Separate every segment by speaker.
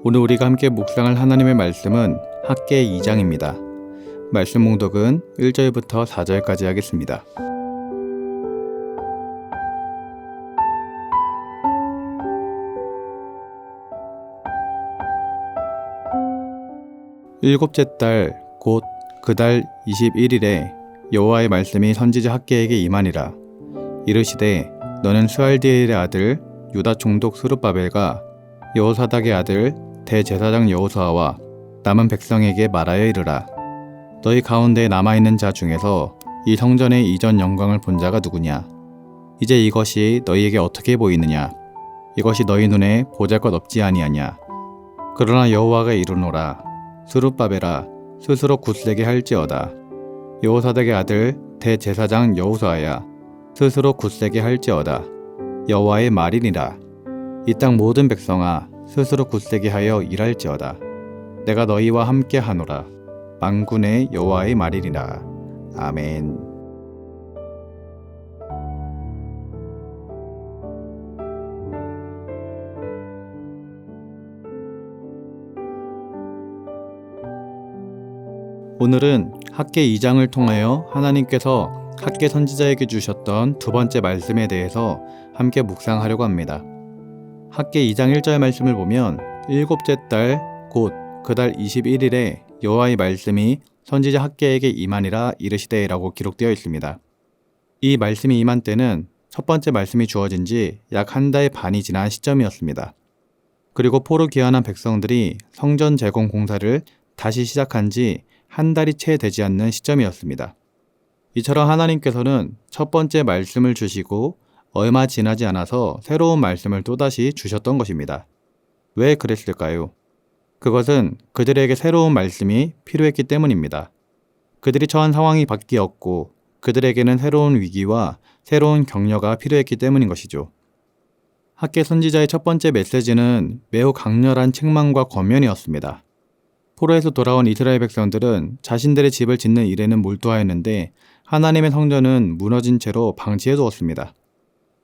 Speaker 1: 오늘 우리가 함께 묵상할 하나님의 말씀은 학개 2장입니다. 말씀 봉독은 1절부터 4절까지 하겠습니다. 일곱째 달 곧 그 달 21일에 여호와의 말씀이 선지자 학개에게 임하니라. 이르시되 너는 스알디엘의 아들 유다 총독 스룹바벨과 여호사닥의 아들 대제사장 여호수아와 남은 백성에게 말하여 이르라. 너희 가운데 남아있는 자 중에서 이 성전의 이전 영광을 본 자가 누구냐? 이제 이것이 너희에게 어떻게 보이느냐? 이것이 너희 눈에 보잘것 없지 아니하냐? 그러나 여호와가 이르노라. 스룹바벨아 스스로 굳세게 할지어다. 여호사닥의 아들 대제사장 여호수아야 스스로 굳세게 할지어다. 여호와의 말이니라. 이 땅 모든 백성아 스스로 굳세게 하여 일할지어다. 내가 너희와 함께 하노라. 만군의 여호와의 말이니라. 아멘. 오늘은 학개 2장을 통하여 하나님께서 학개 선지자에게 주셨던 두 번째 말씀에 대해서 함께 묵상하려고 합니다. 학개 2장 1절 말씀을 보면 일곱째 달 곧 그 달 21일에 여호와의 말씀이 선지자 학개에게 임하니라 이르시되 라고 기록되어 있습니다. 이 말씀이 임한 때는 첫 번째 말씀이 주어진 지 약 한 달 반이 지난 시점이었습니다. 그리고 포로 귀환한 백성들이 성전 재건 공사를 다시 시작한 지 한 달이 채 되지 않는 시점이었습니다. 이처럼 하나님께서는 첫 번째 말씀을 주시고 얼마 지나지 않아서 새로운 말씀을 또다시 주셨던 것입니다. 왜 그랬을까요? 그것은 그들에게 새로운 말씀이 필요했기 때문입니다. 그들이 처한 상황이 바뀌었고 그들에게는 새로운 위기와 새로운 격려가 필요했기 때문인 것이죠. 학개 선지자의 첫 번째 메시지는 매우 강렬한 책망과 권면이었습니다. 포로에서 돌아온 이스라엘 백성들은 자신들의 집을 짓는 일에는 몰두하였는데 하나님의 성전은 무너진 채로 방치해 두었습니다.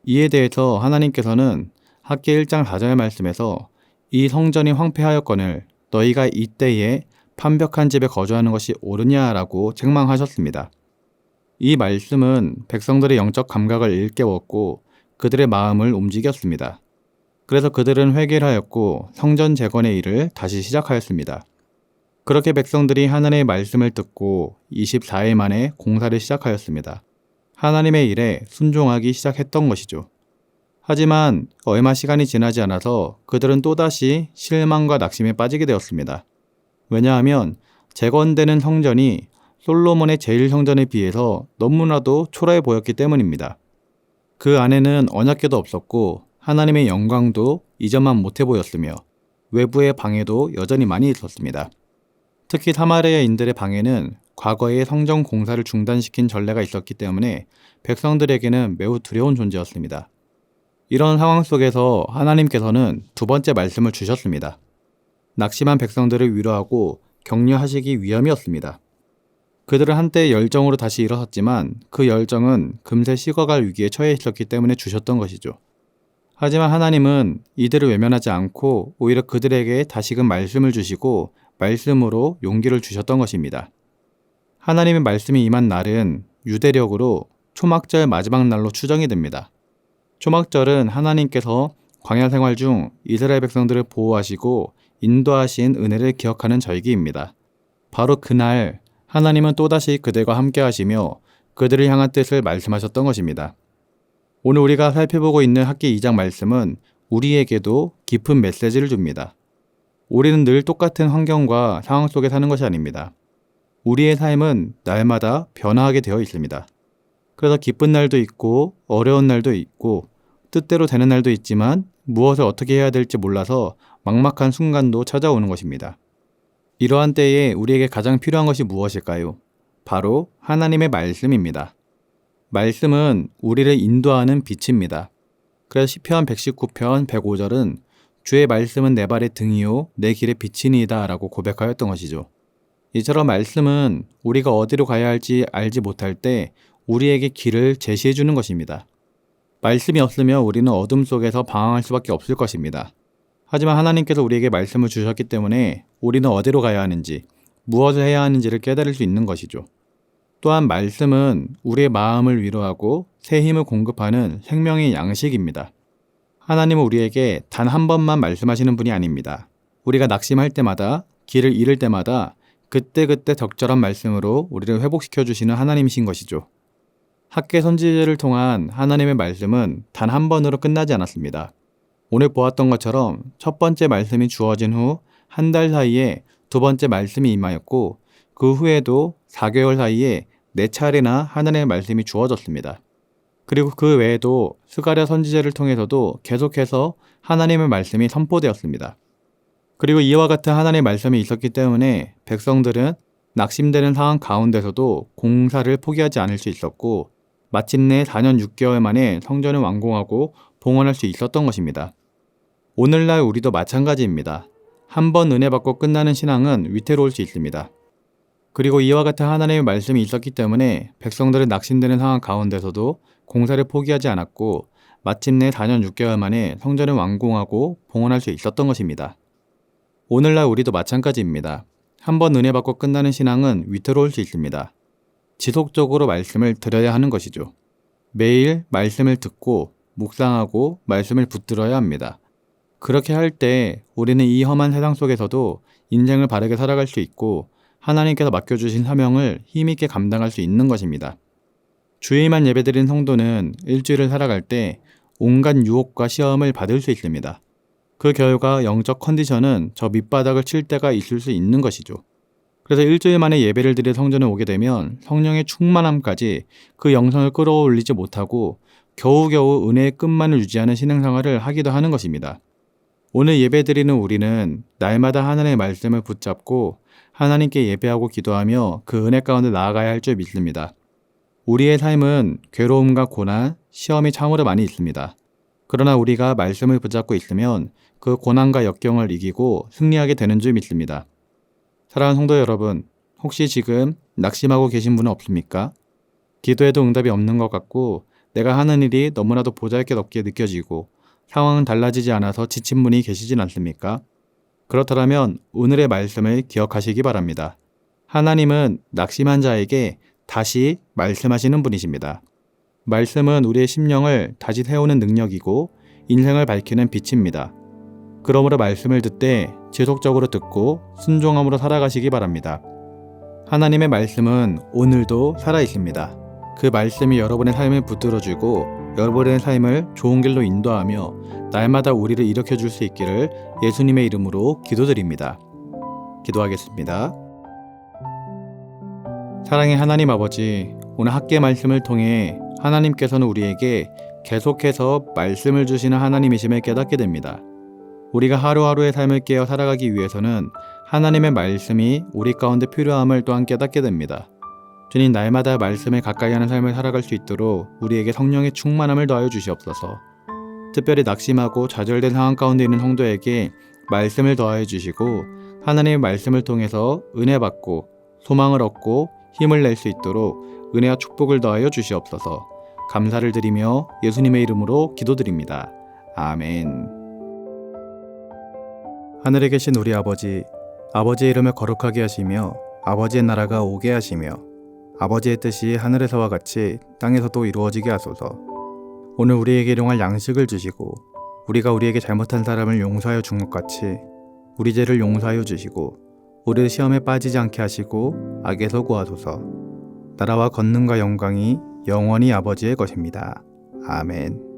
Speaker 1: 이에 대해서 하나님께서는 학개 1장 4절 말씀에서 이 성전이 황폐하였거늘 너희가 이때에 판벽한 집에 거주하는 것이 옳으냐라고 책망하셨습니다. 이 말씀은 백성들의 영적 감각을 일깨웠고 그들의 마음을 움직였습니다. 그래서 그들은 회개를 하였고 성전 재건의 일을 다시 시작하였습니다. 그렇게 백성들이 하나님의 말씀을 듣고 24일 만에 공사를 시작하였습니다. 하나님의 일에 순종하기 시작했던 것이죠. 하지만 얼마 시간이 지나지 않아서 그들은 또다시 실망과 낙심에 빠지게 되었습니다. 왜냐하면 재건되는 성전이 솔로몬의 제1성전에 비해서 너무나도 초라해 보였기 때문입니다. 그 안에는 언약궤도 없었고 하나님의 영광도 이전만 못해 보였으며 외부의 방해도 여전히 많이 있었습니다. 특히 사마리아인들의 방해는 과거에 성전 공사를 중단시킨 전례가 있었기 때문에 백성들에게는 매우 두려운 존재였습니다. 이런 상황 속에서 하나님께서는 두 번째 말씀을 주셨습니다. 낙심한 백성들을 위로하고 격려하시기 위함이었습니다. 그들은 한때 열정으로 다시 일어섰지만 그 열정은 금세 식어갈 위기에 처해 있었기 때문에 주셨던 것이죠. 하지만 하나님은 이들을 외면하지 않고 오히려 그들에게 다시금 말씀을 주시고 말씀으로 용기를 주셨던 것입니다. 하나님의 말씀이 임한 날은 유대력으로 초막절 마지막 날로 추정이 됩니다. 초막절은 하나님께서 광야 생활 중 이스라엘 백성들을 보호하시고 인도하신 은혜를 기억하는 절기입니다. 바로 그날 하나님은 또다시 그들과 함께 하시며 그들을 향한 뜻을 말씀하셨던 것입니다. 오늘 우리가 살펴보고 있는 학개 2장 말씀은 우리에게도 깊은 메시지를 줍니다. 우리는 늘 똑같은 환경과 상황 속에 사는 것이 아닙니다. 우리의 삶은 날마다 변화하게 되어 있습니다. 그래서 기쁜 날도 있고 어려운 날도 있고 뜻대로 되는 날도 있지만 무엇을 어떻게 해야 될지 몰라서 막막한 순간도 찾아오는 것입니다. 이러한 때에 우리에게 가장 필요한 것이 무엇일까요? 바로 하나님의 말씀입니다. 말씀은 우리를 인도하는 빛입니다. 그래서 시편 119편 105절은 주의 말씀은 내 발의 등이요 내 길의 빛이니이다 라고 고백하였던 것이죠. 이처럼 말씀은 우리가 어디로 가야 할지 알지 못할 때 우리에게 길을 제시해 주는 것입니다. 말씀이 없으면 우리는 어둠 속에서 방황할 수밖에 없을 것입니다. 하지만 하나님께서 우리에게 말씀을 주셨기 때문에 우리는 어디로 가야 하는지, 무엇을 해야 하는지를 깨달을 수 있는 것이죠. 또한 말씀은 우리의 마음을 위로하고 새 힘을 공급하는 생명의 양식입니다. 하나님은 우리에게 단 한 번만 말씀하시는 분이 아닙니다. 우리가 낙심할 때마다, 길을 잃을 때마다 그때그때 적절한 말씀으로 우리를 회복시켜 주시는 하나님이신 것이죠. 학개 선지자를 통한 하나님의 말씀은 단 한 번으로 끝나지 않았습니다. 오늘 보았던 것처럼 첫 번째 말씀이 주어진 후 한 달 사이에 두 번째 말씀이 임하였고, 그 후에도 4개월 사이에 4차례나 하나님의 말씀이 주어졌습니다. 그리고 그 외에도 스가랴 선지자를 통해서도 계속해서 하나님의 말씀이 선포되었습니다. 그리고 이와 같은 하나님의 말씀이 있었기 때문에 백성들은 낙심되는 상황 가운데서도 공사를 포기하지 않을 수 있었고, 마침내 4년 6개월 만에 성전을 완공하고 봉헌할 수 있었던 것입니다. 오늘날 우리도 마찬가지입니다. 한 번 은혜 받고 끝나는 신앙은 위태로울 수 있습니다. 그리고 이와 같은 하나님의 말씀이 있었기 때문에 백성들은 낙심되는 상황 가운데서도 공사를 포기하지 않았고, 마침내 4년 6개월 만에 성전을 완공하고 봉헌할 수 있었던 것입니다. 오늘날 우리도 마찬가지입니다. 한 번 은혜 받고 끝나는 신앙은 위태로울 수 있습니다. 지속적으로 말씀을 들어야 하는 것이죠. 매일 말씀을 듣고 묵상하고 말씀을 붙들어야 합니다. 그렇게 할 때 우리는 이 험한 세상 속에서도 인생을 바르게 살아갈 수 있고, 하나님께서 맡겨주신 사명을 힘있게 감당할 수 있는 것입니다. 주일만 예배드린 성도는 일주일을 살아갈 때 온갖 유혹과 시험을 받을 수 있습니다. 그 결과 영적 컨디션은 저 밑바닥을 칠 때가 있을 수 있는 것이죠. 그래서 일주일 만에 예배를 드릴 성전에 오게 되면 성령의 충만함까지 그 영성을 끌어올리지 못하고 겨우겨우 은혜의 끝만을 유지하는 신앙생활을 하기도 하는 것입니다. 오늘 예배드리는 우리는 날마다 하나님의 말씀을 붙잡고 하나님께 예배하고 기도하며 그 은혜 가운데 나아가야 할 줄 믿습니다. 우리의 삶은 괴로움과 고난, 시험이 참으로 많이 있습니다. 그러나 우리가 말씀을 붙잡고 있으면 그 고난과 역경을 이기고 승리하게 되는 줄 믿습니다. 사랑하는 성도 여러분, 혹시 지금 낙심하고 계신 분은 없습니까? 기도해도 응답이 없는 것 같고 내가 하는 일이 너무나도 보잘것없게 느껴지고 상황은 달라지지 않아서 지친 분이 계시진 않습니까? 그렇다면 오늘의 말씀을 기억하시기 바랍니다. 하나님은 낙심한 자에게 다시 말씀하시는 분이십니다. 말씀은 우리의 심령을 다시 세우는 능력이고 인생을 밝히는 빛입니다. 그러므로 말씀을 듣되 지속적으로 듣고 순종함으로 살아가시기 바랍니다. 하나님의 말씀은 오늘도 살아있습니다. 그 말씀이 여러분의 삶을 붙들어주고 여러분의 삶을 좋은 길로 인도하며 날마다 우리를 일으켜줄 수 있기를 예수님의 이름으로 기도드립니다. 기도하겠습니다. 사랑의 하나님 아버지, 오늘 학계 말씀을 통해 하나님께서는 우리에게 계속해서 말씀을 주시는 하나님이심을 깨닫게 됩니다. 우리가 하루하루의 삶을 깨어 살아가기 위해서는 하나님의 말씀이 우리 가운데 필요함을 또한 깨닫게 됩니다. 주님, 날마다 말씀에 가까이 하는 삶을 살아갈 수 있도록 우리에게 성령의 충만함을 더하여 주시옵소서. 특별히 낙심하고 좌절된 상황 가운데 있는 성도에게 말씀을 더하여 주시고 하나님의 말씀을 통해서 은혜 받고 소망을 얻고 힘을 낼 수 있도록 은혜와 축복을 더하여 주시옵소서. 감사를 드리며 예수님의 이름으로 기도드립니다. 아멘. 하늘에 계신 우리 아버지, 아버지의 이름을 거룩하게 하시며 아버지의 나라가 오게 하시며 아버지의 뜻이 하늘에서와 같이 땅에서도 이루어지게 하소서. 오늘 우리에게 일용할 양식을 주시고 우리가 우리에게 잘못한 사람을 용서하여 준 것 같이 우리 죄를 용서하여 주시고 우리를 시험에 빠지지 않게 하시고 악에서 구하소서. 나라와 권능과 영광이 영원히 아버지의 것입니다. 아멘.